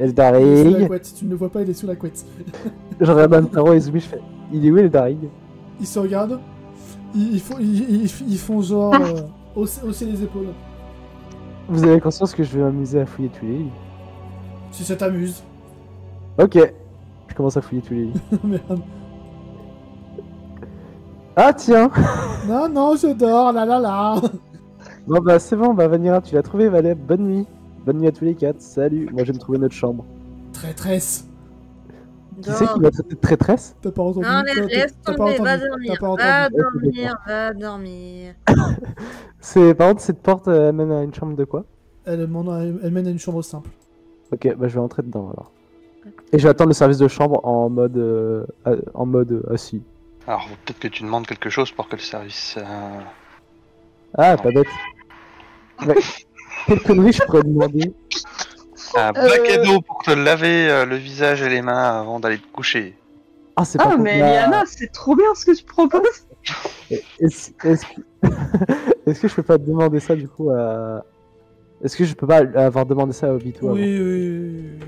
Il est sous la Eldari. couette. Tu ne le vois pas, il est sous la couette. Je regarde Antaro et Zumi, je fais. Il est où Eldari? Ils se regardent. Ils font genre hausser les épaules. Vous avez conscience que je vais m'amuser à fouiller tous les lits? Si ça t'amuse. Ok. Je commence à fouiller tous les lits. Merde. Ah tiens. Non, je dors, là. Bon bah c'est bon, bah Vanira, tu l'as trouvé, Valeb. Bonne nuit. Bonne nuit à tous les 4. Salut. Moi je vais me trouver notre chambre. Traîtresse. Qui c'est qui va traiter de traîtresse? T'as pas entendu? Non, laisse T'as pas tomber, va entendu. dormir, T'as pas va entendu. dormir. Par contre, cette porte mène à une chambre de quoi? Elle mène à une chambre simple. Ok, bah je vais rentrer dedans alors. Et je vais attendre le service de chambre en mode assis. Alors peut-être que tu demandes quelque chose pour que le service... Ah, pas bête. Ouais. Quelle connerie je pourrais demander? Un bac à dos pour te laver le visage et les mains avant d'aller te coucher. Ah, c'est pas Ah, mais Liana, c'est trop bien ce que tu proposes. Est-ce que je peux pas demander ça du coup à... Est-ce que je peux pas avoir demandé ça à Obito avant? Oui.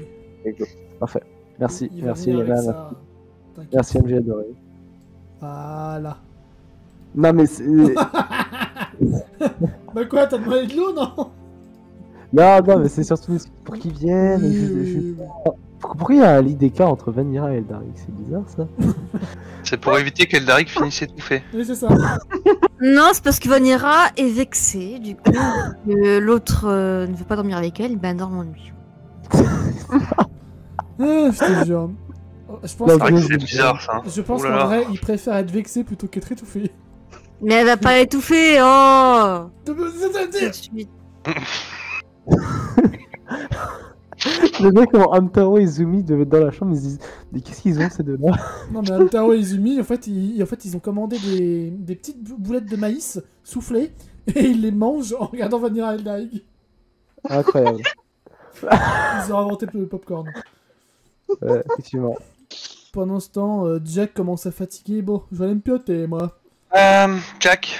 Parfait. Merci, Il va merci venir avec Yana. ça. T'inquiète. Merci MJ adoré. Voilà. Non mais c'est... Bah quoi, t'as demandé de l'eau, non? non mais c'est surtout pour qu'ils viennent. Oui. Pourquoi il y a un lit d'écart entre Vanira et Eldarik? C'est bizarre ça. C'est pour éviter qu'Eldaric finisse étouffé. Oui, c'est ça. Non, c'est parce que Vanira est vexée, du coup, que l'autre ne veut pas dormir avec elle, ben dorme en lui. Je te jure. Je C'est pense, vrai que c'est bizarre ça. je pense Ouh là qu'en là. vrai, il préfère être vexé plutôt qu'être étouffé. Mais elle va pas l'étouffer, oh! C'est-à-dire Tout de suite. Le mec comment Hamtaro et Zumi devaient être dans la chambre, ils se disent mais qu'est-ce qu'ils ont ces deux-là? Non, mais Hamtaro et Izumi, en fait, ils ont commandé des petites boulettes de maïs soufflées et ils les mangent en regardant Vanilla Eldaig. Incroyable. Ils ont inventé le popcorn. Effectivement. Pendant ce temps, Jack commence à fatiguer. Bon, je vais aller me pioter, moi. Jack,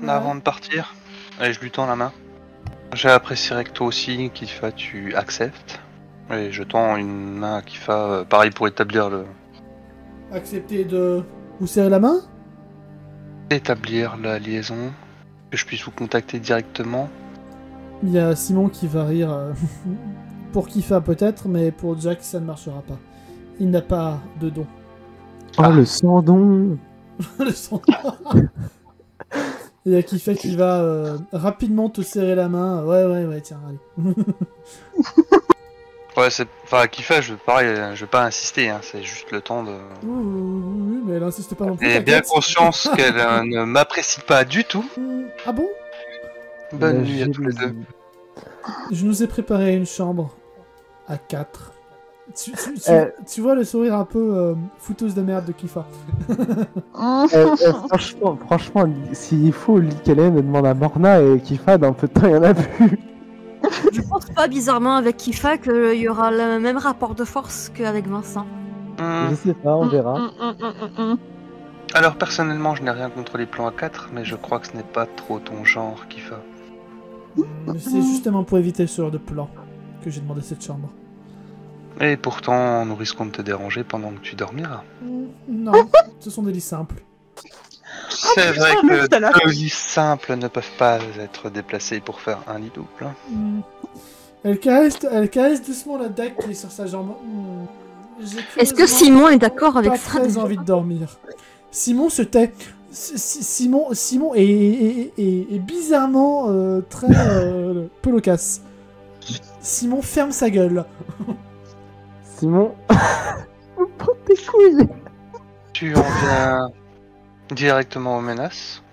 Ouais. avant de partir, allez, je lui tends la main. J'apprécierais que toi aussi, Kifa, tu acceptes. Et je tends une main à Kifa, pareil pour établir Accepter de vous serrer la main? la liaison, que je puisse vous contacter directement. Il y a Simon qui va rire. Pour Kifa peut-être, mais pour Jack ça ne marchera pas. Il n'a pas de don. Oh, le sans-don. Le son. Il y a Kifa qui va rapidement te serrer la main. Ouais, tiens, allez. Ouais, enfin, Kifa, pareil, je vais pas insister, hein, c'est juste le temps de... Oui, mais elle insiste pas non plus. J'ai bien t'inquiète. conscience qu'elle ne m'apprécie pas du tout. Ah bon? Bonne La nuit à tous les deux. jalousie. Je nous ai préparé une chambre à 4. Tu vois le sourire un peu fouteuse de merde de Kifa. Franchement, s'il faut, Likelen demande à Morna et Kifa, dans un peu de temps, il y en a plus. Je pense pas bizarrement avec Kifa qu'il y aura le même rapport de force qu'avec Vincent. Je sais pas, on verra. Alors personnellement, je n'ai rien contre les plans à 4, mais je crois que ce n'est pas trop ton genre, Kifa. C'est justement pour éviter ce genre de plan que j'ai demandé cette chambre. Et pourtant, nous risquons de te déranger pendant que tu dormiras. Non, ce sont des lits simples. C'est vrai putain, que le deux lits simples ne peuvent pas être déplacés pour faire un lit double. Elle caresse doucement la dague qui est sur sa jambe. J'ai Est-ce que curieusement Simon est d'accord avec pas ça très déjà envie de dormir. Simon se tait. Simon est bizarrement très peu loquace. Simon ferme sa gueule. Simon, prends tes couilles. Tu en viens directement aux menaces.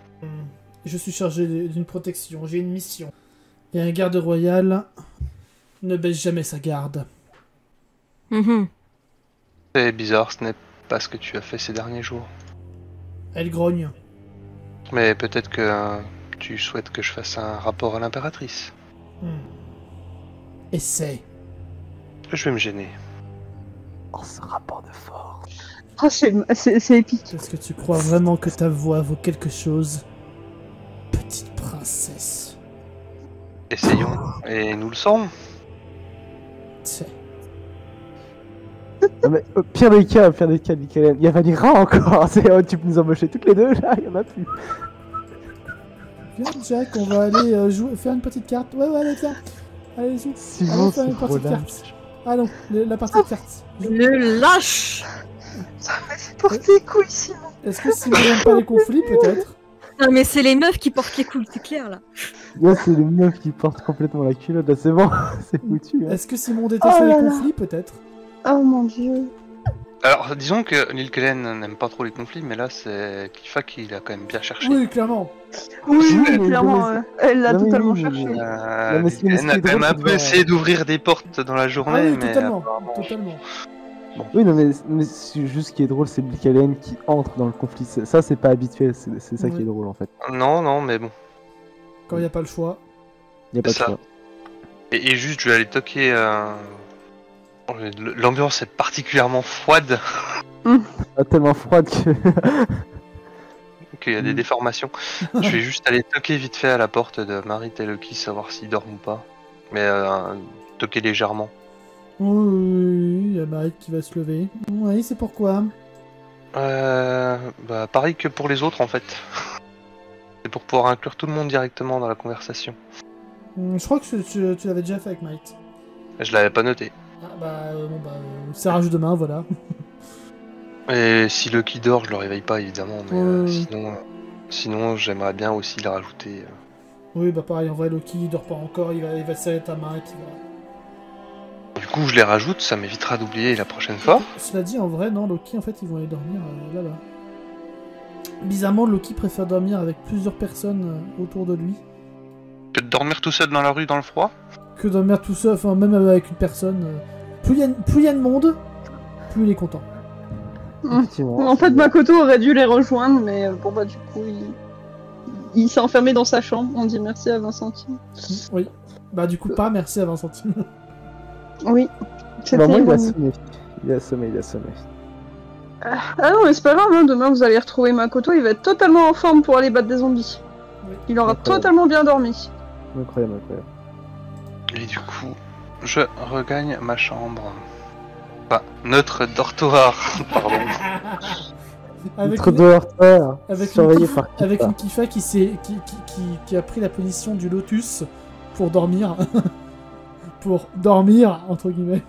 Je suis chargé d'une protection, j'ai une mission. Et un garde royal ne baisse jamais sa garde. Mhm. C'est bizarre, ce n'est pas ce que tu as fait ces derniers jours. Elle grogne. Mais peut-être que tu souhaites que je fasse un rapport à l'impératrice. Essaie. Je vais me gêner. Oh, ce rapport de force. Ah, c'est épique. Est-ce que tu crois vraiment que ta voix vaut quelque chose? Petite princesse. Essayons, et nous le saurons. Tiens. Non mais pire des cas, Likelen. Il y a Vanira encore. Tu peux nous embaucher toutes les deux là, il y en a plus. Viens Jack, on va aller faire une petite carte. Ouais, allez, viens. Allez, zou. Simon, Allez faire c'est une trop partie de lâche. cartes. Allons, la partie de cartes. Le lâche. Ça me fait porter les couilles, Simon. Est-ce que Simon n'aime pas les conflits, peut-être? Non mais c'est les meufs qui portent les couilles, c'est clair là. Là, c'est les meufs qui portent complètement la culotte. Là, c'est bon, c'est foutu. Hein. Est-ce que Simon déteste Oh les là là. conflits, peut-être? Oh mon dieu. Alors, disons que Lilkelen n'aime pas trop les conflits, mais là, c'est Kifa qui l'a quand même bien cherché. Oui, clairement. Oui, mais clairement, non, elle l'a non, mais totalement oui, cherché. mais- Lilkelen mais ce qui est a quand même drôle, un c'est peu que- essayé d'ouvrir des portes dans la Ah journée, oui, mais totalement. apparemment- Totalement. Oui, non, mais c'est juste ce qui est drôle, c'est Likelen qui entre dans le conflit. Ça, c'est pas habituel. C'est ça qui Oui. est drôle en fait. Non, mais bon. Quand il n'y a pas le choix. Il y a pas de Ça. choix. Et juste, je vais aller toquer. L'ambiance est particulièrement froide, Ah, tellement froide que. qu'il y a des déformations. Je vais juste aller toquer vite fait à la porte de Marie Teloki, savoir s'il dort ou pas. Mais toquer légèrement. Oui, il y a Marie qui va se lever. Oui, c'est pourquoi. Pareil que pour les autres en fait. C'est pour pouvoir inclure tout le monde directement dans la conversation. Je crois que tu l'avais déjà fait avec Mike. Je l'avais pas noté. Ah serrage demain, voilà. Et si Lucky dort, je le réveille pas évidemment, mais Oui. sinon j'aimerais bien aussi le rajouter. Oui, bah pareil, en vrai, Loki, il dort pas encore, il va serrer ta main et puis voilà. Du coup, je les rajoute, ça m'évitera d'oublier la prochaine fois. Cela dit, en vrai, non, Loki, en fait, ils vont aller dormir là-bas. Bizarrement, Loki préfère dormir avec plusieurs personnes autour de lui Que de dormir tout seul dans la rue dans le froid. que dormir tout seul, enfin, même avec une personne. Plus il y a de monde, plus il est content. Effectivement. En fait, Makoto aurait dû les rejoindre, mais bon, bah, du coup, il s'est enfermé dans sa chambre. On dit merci à Vincentine. Oui. Bah, du coup, pas merci à Vincentine. Oui. Bah, C'était moi, il a ironique. sommeil. Il a sommeil. Ah non, mais c'est pas grave, hein. Demain vous allez retrouver Makoto, il va être totalement en forme pour aller battre des zombies. Oui. Il aura Incroyable. totalement bien dormi. Incroyable, incroyable. Et du coup, je regagne ma chambre. Pas notre dortoir, pardon. Avec Notre une, dortoir, avec surveillé une, par avec Kifa. une Kifa qui a pris la position du lotus pour dormir. Pour dormir, entre guillemets.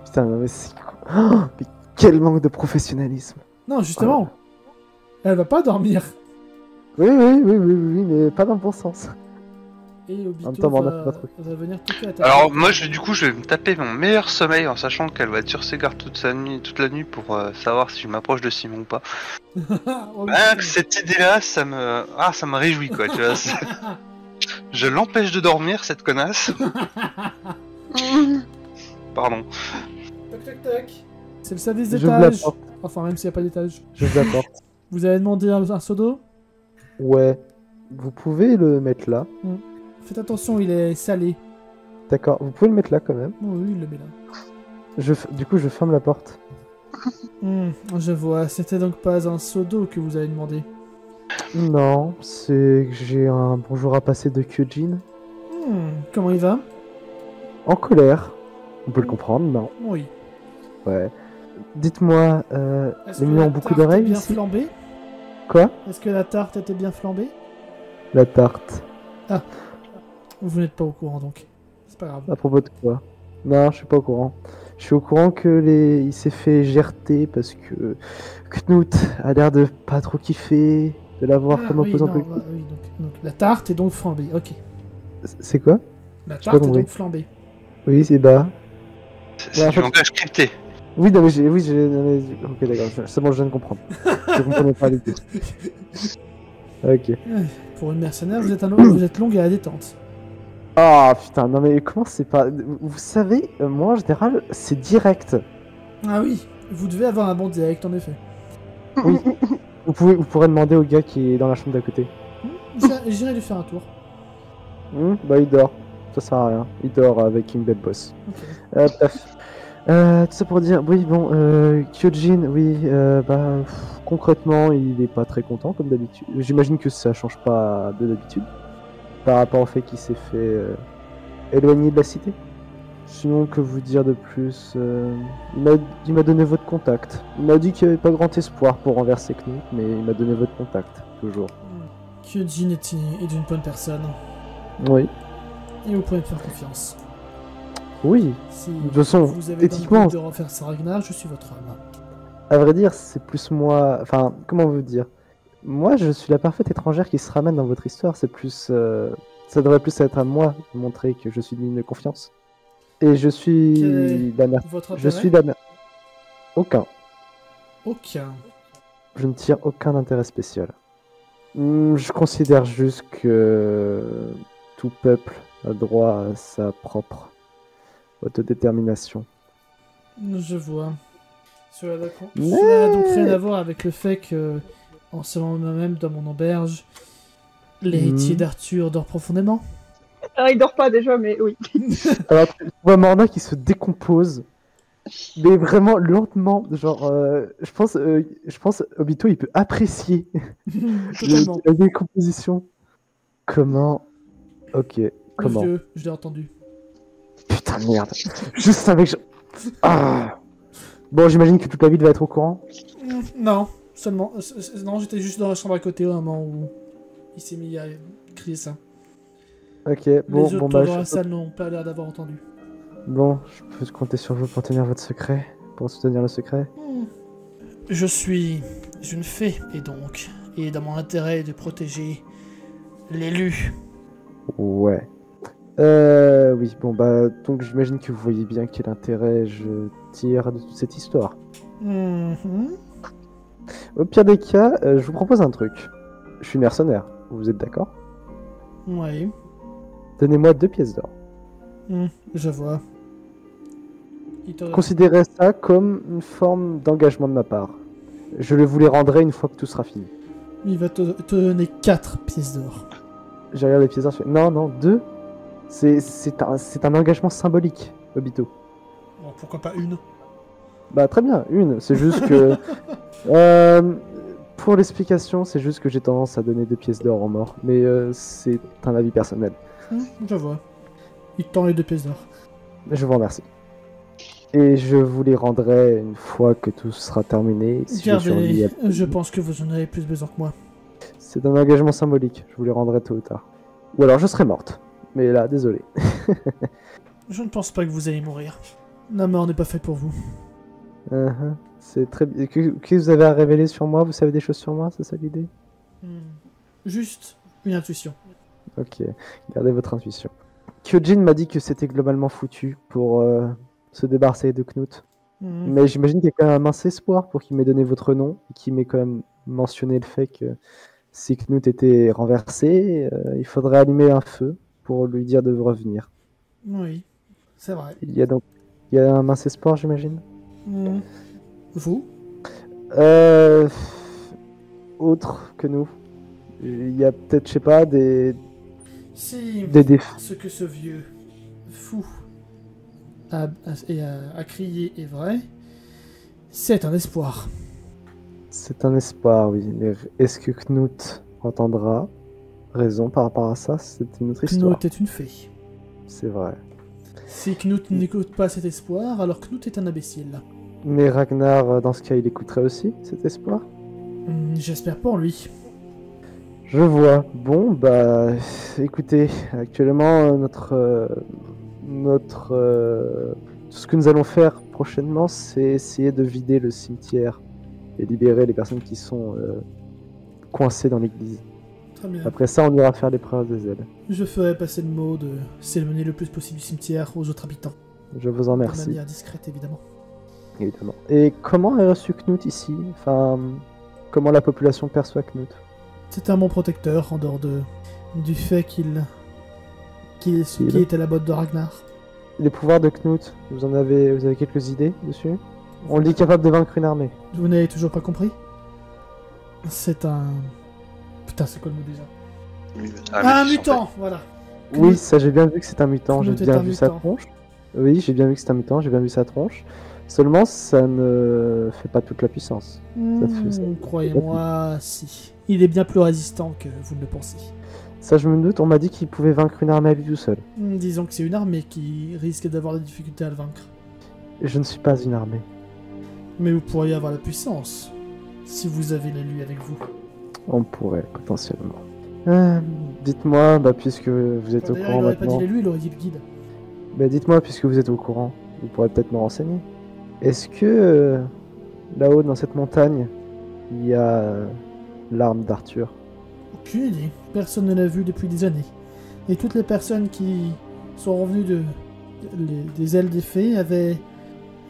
Putain, mais c'est... Oh, mais quel manque de professionnalisme. Non, justement. Elle va pas dormir. Oui, mais pas dans le bon sens. Et En même Obito temps, Morna, va, c'est pas trop. va venir toquer à ta Alors porte. moi, je vais me taper mon meilleur sommeil en sachant qu'elle va être sur ses gardes toute la nuit pour savoir si je m'approche de Simon ou pas. Oh, Ah, putain. que cette idée-là, ça me réjouit quoi, tu vois. Je l'empêche de dormir, cette connasse. Pardon. Toc toc toc. C'est le service J'ouvre la d'étage. porte. Enfin, même s'il n'y a pas d'étage. J'ouvre la porte. Vous avez demandé un seau d'eau? Ouais. Vous pouvez le mettre là. Faites attention, il est salé. D'accord, vous pouvez le mettre là quand même. Oh, oui, il le met là. Du coup, je ferme la porte. Je vois, c'était donc pas un seau d'eau que vous avez demandé. Non, c'est que j'ai un bonjour à passer de Kyojin. Comment il va? En colère. On peut le comprendre, non? Oui. Ouais. Dites-moi, Est-ce les que miens la ont beaucoup tarte est d'oreilles bien ici? flambée? Quoi? Est-ce que la tarte était bien flambée? La tarte. Vous n'êtes pas au courant donc. C'est pas grave. À propos de quoi? Non, je suis pas au courant. Je suis au courant que il s'est fait gerter parce que Knut a l'air de pas trop kiffer de l'avoir comme oui, opposant non, politique. oui, donc la tarte est donc flambée, ok. C'est quoi? La J'ai tarte pas est compris. donc flambée. Oui, c'est bas. C'est en du fait- langage crypté. Oui, non, mais non, mais ok, d'accord, c'est bon, je viens de comprendre. Je comprenais pas les deux. Ok. Pour une mercenaire, vous êtes longue à la détente. Ah putain, non mais comment c'est pas... Vous savez, moi en général, c'est direct. Ah oui, vous devez avoir un bon direct en effet. Oui. Vous pourrez demander au gars qui est dans la chambre d'à côté. J'irai lui faire un tour. Bah il dort. Ça sert à rien. Il dort avec une belle boss. Ok. Bref. Tout ça pour dire, oui bon, Kyojin, oui, concrètement, il est pas très content comme d'habitude. J'imagine que ça change pas de d'habitude. Par rapport au fait qu'il s'est fait éloigner de la cité. Sinon, que vous dire de plus il m'a donné votre contact. Il m'a dit qu'il n'y avait pas grand espoir pour renverser Knut, mais il m'a donné votre contact, toujours. Kyojin est une bonne personne. Oui. Et vous pouvez me faire confiance. Oui. Si De toute façon, vous avez éthiquement, envie de refaire sa Ragnar, je suis votre homme. à vrai dire, c'est plus moi... Enfin, comment vous dire? Moi, je suis la parfaite étrangère qui se ramène dans votre histoire. C'est plus... Ça devrait plus être à moi de montrer que je suis digne de confiance. Et je Quel suis... est la mère... Votre Je intérêt? suis la mère... Aucun. Aucun. Je ne tire aucun intérêt spécial. Je considère juste que tout peuple a droit à sa propre autodétermination. Je vois. Cela n'a Mais- cela n'a donc rien à voir avec le fait que, en ce moment même dans mon auberge, l'héritier d'Arthur dort profondément. Ah, il dort pas déjà, mais oui. Alors, tu vois Morna qui se décompose, mais vraiment lentement. Genre, je pense Obito, il peut apprécier Totalement. la décomposition. Comment? Ok, Le comment? vieux, je l'ai entendu. Putain, merde. Je savais que je... Ah. Bon, j'imagine que toute la ville va être au courant. Non, seulement. Non, j'étais juste dans la chambre à côté au moment où il s'est mis à crier ça. Ok, Les bon, autres bah, dans la salle n'ont pas l'air d'avoir entendu. bon, je peux compter sur vous pour tenir votre secret, pour soutenir le secret. Je suis une fée, et donc, il est dans mon intérêt de protéger l'élu. Ouais. Oui, bon, bah, donc j'imagine que vous voyez bien quel intérêt je tire de toute cette histoire. Mhm. Au pire des cas, je vous propose un truc. Je suis mercenaire, vous êtes d'accord? Oui, Donnez-moi 2 pièces d'or. je vois. Il te- Considérez ça comme une forme d'engagement de ma part. Je vous les rendrai une fois que tout sera fini. Il va te donner 4 pièces d'or. J'ai regardé les pièces d'or, je fais, non, 2. C'est un engagement symbolique, Obito. Bon, pourquoi pas une? Bah très bien, une. C'est juste que... pour l'explication, c'est juste que j'ai tendance à donner 2 pièces d'or aux morts. Mais c'est un avis personnel. Je vois. Il te tend les 2 pièces d'or. Je vous remercie. Et je vous les rendrai une fois que tout sera terminé. Si je survis Gardez, je pense que vous en avez plus besoin que moi. C'est un engagement symbolique. Je vous les rendrai tôt ou tard. Ou alors je serai morte. Mais là, désolé. Je ne pense pas que vous allez mourir. La mort n'est pas faite pour vous. C'est très bien. Qu'est-ce que vous avez à révéler sur moi? Vous savez des choses sur moi? C'est ça l'idée? Juste une intuition. Ok, gardez votre intuition. Kyojin m'a dit que c'était globalement foutu pour se débarrasser de Knut. Mais j'imagine qu'il y a quand même un mince espoir pour qu'il m'ait donné votre nom et qu'il m'ait quand même mentionné le fait que si Knut était renversé, il faudrait allumer un feu pour lui dire de revenir. Oui, c'est vrai. Il y a un mince espoir, j'imagine. Vous? Autre que nous. Il y a peut-être, je sais pas, Si des défis. ce que ce vieux fou a crié est vrai, c'est un espoir. C'est un espoir, oui. Mais est-ce que Knut entendra raison par rapport à ça? C'est une autre histoire. Knut est une fée. C'est vrai. Si Knut n'écoute pas cet espoir, alors Knut est un imbécile. Mais Ragnar, dans ce cas, il écouterait aussi cet espoir? J'espère pour lui. Je vois. Bon, bah, écoutez, actuellement, ce que nous allons faire prochainement, c'est essayer de vider le cimetière et libérer les personnes qui sont coincées dans l'église. Très bien. Après ça, on ira faire l'épreuve des ailes. Je ferai passer le mot de s'éloigner le plus possible du cimetière aux autres habitants. Je vous en De remercie. manière discrète, évidemment. Évidemment. Et comment est reçu Knut ici? Enfin, comment la population perçoit Knut? C'est un bon protecteur, en dehors du fait qu'il est à la botte de Ragnar. Les pouvoirs de Knut, vous avez quelques idées dessus? On le dit capable de vaincre une armée. Vous n'avez toujours pas compris? C'est un... Putain, c'est quoi le mot déjà? Un mutant, voilà. Oui, ça j'ai bien vu que c'est un mutant, j'ai Knut est bien un vu sa mutant. tronche. Oui, j'ai bien vu que c'est un mutant, j'ai bien vu sa tronche. Seulement, ça ne fait pas toute la puissance. Ça. Croyez-moi, si. Il est bien plus résistant que vous ne le pensez. Ça, je me doute, on m'a dit qu'il pouvait vaincre une armée à lui tout seul. Disons que c'est une armée qui risque d'avoir des difficultés à le vaincre. Et je ne suis pas une armée. Mais vous pourriez avoir la puissance, si vous avez l'élu avec vous. On pourrait, potentiellement. Dites-moi, puisque vous êtes au D'ailleurs, courant il aurait pas maintenant... dit l'élu, il aurait dit le guide. Dites-moi, puisque vous êtes au courant, vous pourrez peut-être me renseigner. Est-ce que, là-haut, dans cette montagne, il y a l'arme d'Arthur? Aucune idée. Personne ne l'a vu depuis des années. Et toutes les personnes qui sont revenues des ailes des fées avaient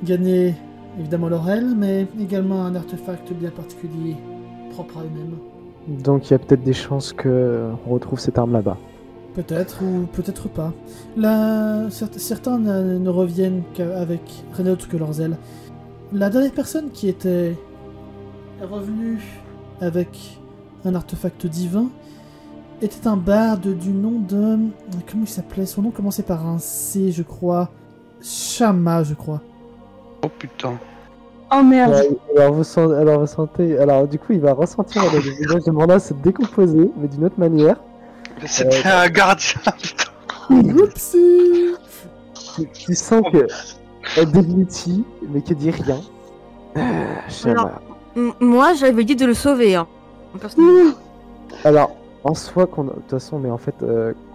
gagné évidemment leur aile, mais également un artefact bien particulier, propre à eux-mêmes. Donc il y a peut-être des chances qu'on retrouve cette arme là-bas. Peut-être ou peut-être pas. Certains ne reviennent qu'avec rien d'autre que leurs ailes. La dernière personne qui était revenue avec un artefact divin était un barde du nom de... Comment il s'appelait? Son nom commençait par un C, je crois. Shama, je crois. Oh putain. Oh merde. Alors vous sentez... Alors du coup, il va ressentir le visage de Morna se décomposer, mais d'une autre manière. Mais c'était un gardien, putain. Oupsie. Tu sens que elle déglutit, mais qu'elle dit rien. Shama. Moi, j'avais dit de le sauver. Hein. Personnellement. Alors, en soi, de toute façon, mais en fait,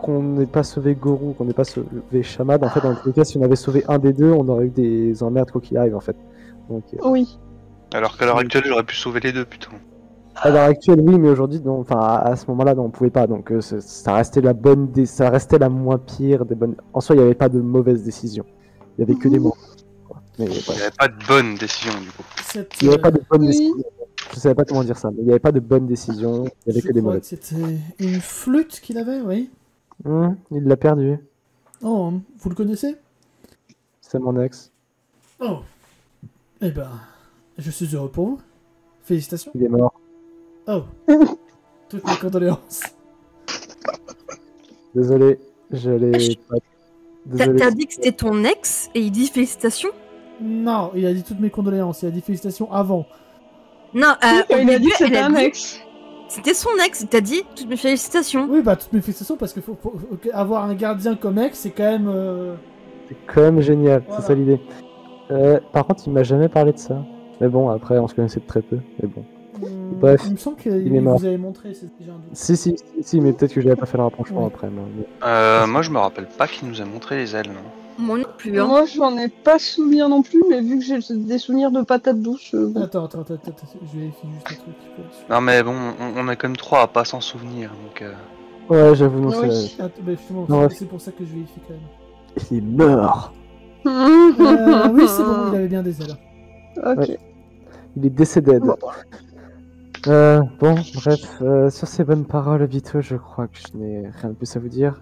qu'on n'ait pas sauvé Goru, qu'on n'ait pas sauvé Shamad, en fait, dans tous les cas, si on avait sauvé un des deux, on aurait eu des emmerdes quoi qu'il arrive, en fait. Donc, Oui. Alors qu'à l'heure actuelle, j'aurais pu sauver les deux, putain. à l'heure actuelle, oui, mais aujourd'hui, non, enfin, à ce moment-là, non, on pouvait pas. Donc, ça restait ça restait la moins pire des bonnes. En soi, il n'y avait pas de mauvaises décisions. Il y avait que des mauvaises. Mais Il n'y voilà. avait pas de bonne décision, du coup. Il n'y avait pas de bonnes Oui. décisions. Je savais pas comment dire ça, mais il n'y avait pas de bonnes décisions. Il y avait Je que des crois mauvaises. que c'était une flûte qu'il avait, oui. Il l'a perdu. Oh, vous le connaissez? C'est mon ex. Oh. Eh ben, je suis heureux pour vous. Félicitations. Il est mort. Oh. Toutes mes condoléances. Désolé, je l'ai pas. Désolé. T'as dit que c'était ton ex et il dit félicitations? Non, il a dit toutes mes condoléances, il a dit félicitations avant. Non, au Il a dit début, que c'était elle a un dit- ex. C'était son ex, il t'a dit toutes mes félicitations. Oui, bah toutes mes félicitations parce que faut avoir un gardien comme ex, c'est quand même... C'est quand même génial, Voilà. c'est ça l'idée. Par contre, il m'a jamais parlé de ça. Mais bon, après, on se connaissait de très peu. Mais bon. Bref, il me semble il est qu'il mort. vous avait montré, c'est déjà un doute. Si, mais peut-être que j'avais pas fait le rapprochement Ouais. après. Moi. Mais- Moi, je me rappelle pas qui nous a montré les ailes, non. Moi non plus, hein. Moi, j'en ai pas souvenir non plus, mais vu que j'ai des souvenirs de patates douces. Bon. Attends, je vérifie juste un truc. pour être sûr. Non, mais bon, on est quand même 3 à pas s'en souvenir, donc... Ouais, j'avoue, non, Oui. c'est... Attends, bah, justement, Non, c'est pour ça que je vérifie quand même. Il est mort. Oui, c'est bon, il avait bien des ailes. Ok. Ouais. Il est décédé. Bon. Bon, bref, sur ces bonnes paroles, Vito, je crois que je n'ai rien de plus à vous dire.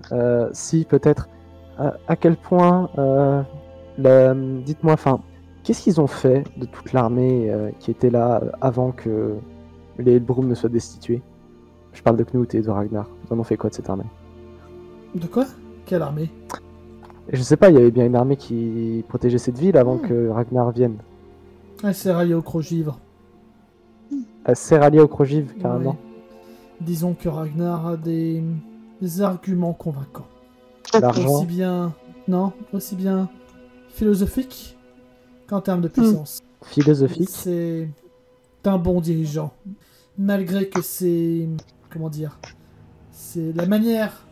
Si, peut-être, à quel point, dites-moi, enfin, qu'est-ce qu'ils ont fait de toute l'armée qui était là avant que les Hellbroom ne soient destitués? Je parle de Knut et de Ragnar. Ils en ont fait quoi de cette armée? De quoi? Quelle armée? Et je sais pas, il y avait bien une armée qui protégeait cette ville avant que Ragnar vienne. Elle s'est ralliée au Crogivre. Elle s'est ralliée au Crogive, carrément. Ouais. Disons que Ragnar a des arguments convaincants. L'argent. Aussi bien... Non, aussi bien philosophique qu'en termes de puissance. Philosophique. C'est un bon dirigeant. Malgré que c'est... Comment dire? C'est la manière...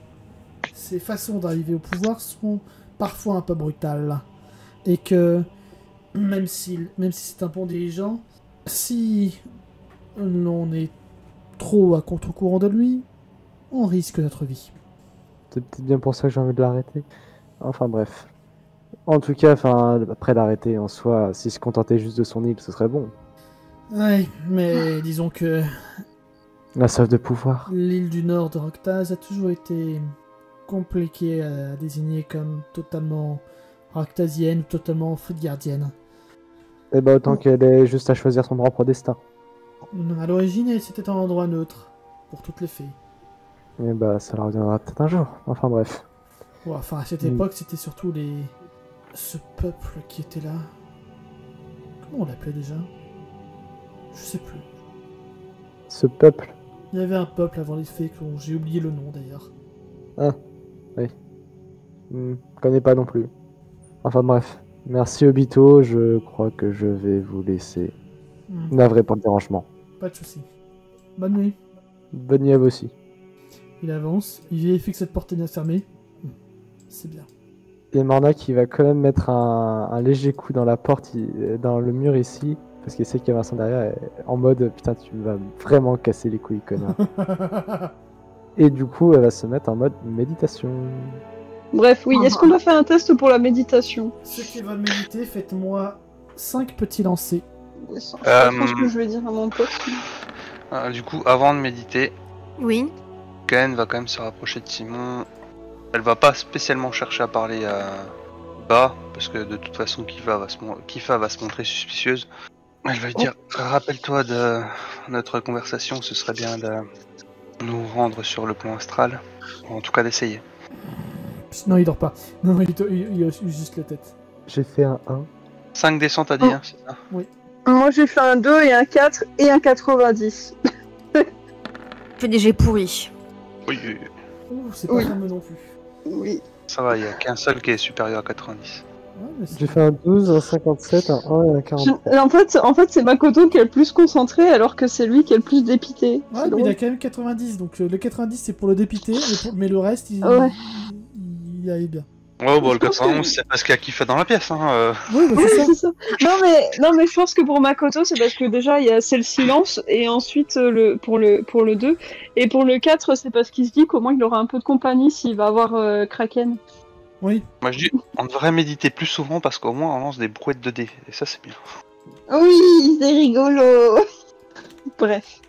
Ses façons d'arriver au pouvoir sont parfois un peu brutales. Et que... Même si c'est un bon dirigeant, si l'on est trop à contre-courant de lui, on risque notre vie. C'est peut-être bien pour ça que j'ai envie de l'arrêter. Enfin bref. En tout cas, enfin, après l'arrêter en soi, s'il se contentait juste de son île, ce serait bon. Ouais, mais disons que La soif de pouvoir. l'île du nord de Roctaz a toujours été compliquée à désigner comme totalement roctasienne ou totalement flugardienne. Eh ben autant qu'elle ait juste à choisir son propre destin. À l'origine, c'était un endroit neutre pour toutes les filles. Et bah ça leur reviendra peut-être un jour. Enfin bref. Ouais, enfin, à cette Mm. époque, c'était surtout ce peuple qui était là. Comment on l'appelait déjà? Je sais plus. Ce peuple. Il y avait un peuple avant les fées, dont j'ai oublié le nom d'ailleurs. Connais pas non plus. Enfin bref. Merci Obito, je crois que je vais vous laisser. Navré pour le dérangement. Pas de soucis. Bonne nuit. Bonne nuit à vous aussi. Il avance, il vérifie que cette porte est bien fermée. C'est bien. Et Morna qui va quand même mettre un léger coup dans la porte, dans le mur ici, parce qu'il sait qu'il y a Vincent derrière, en mode putain tu vas vraiment casser les couilles connard. Et du coup elle va se mettre en mode méditation. Bref, oui. Est-ce qu'on doit faire un test pour la méditation? Ceux qui veulent méditer, faites-moi 5 petits lancers. Je pense que je vais dire à mon pote. Du coup, avant de méditer, Oui. Ken va quand même se rapprocher de Simon. Elle va pas spécialement chercher à parler à Bas, parce que de toute façon Kifa va se montrer suspicieuse. Elle va lui dire, rappelle-toi de notre conversation, ce serait bien de nous rendre sur le plan astral. En tout cas d'essayer. Non, il dort pas. Non, il a juste la tête. J'ai fait un 1. 5 descentes à dire, hein, c'est ça? Moi, j'ai fait un 2 et un 4 et un 90. Fais des jets pourris. Oui, Ouh, c'est pas Oui. fameux non plus. Oui. ça va, il n'y a qu'un seul qui est supérieur à 90. Ouais, mais c'est- J'ai fait un 12, un 57, un 1 et un 40. En fait, c'est Makoto qui est le plus concentré alors que c'est lui qui est le plus dépité. Ouais, C'est mais il drôle. a quand même 90, donc le 90 c'est pour le dépiter, mais le reste Ouais. il allait bien. Oh, bon, le Je pense que- 91, c'est parce qu'il y a Kifa dans la pièce, hein. Oui, bah, Oui, c'est ça. c'est ça. Non mais je pense que pour Makoto c'est parce que déjà c'est le silence et ensuite pour le 2 et pour le 4 c'est parce qu'il se dit qu'au moins il aura un peu de compagnie s'il va avoir Kraken. Oui. Moi je dis, on devrait méditer plus souvent parce qu'au moins on lance des brouettes de dés, et ça c'est bien. Oui, c'est rigolo. Bref.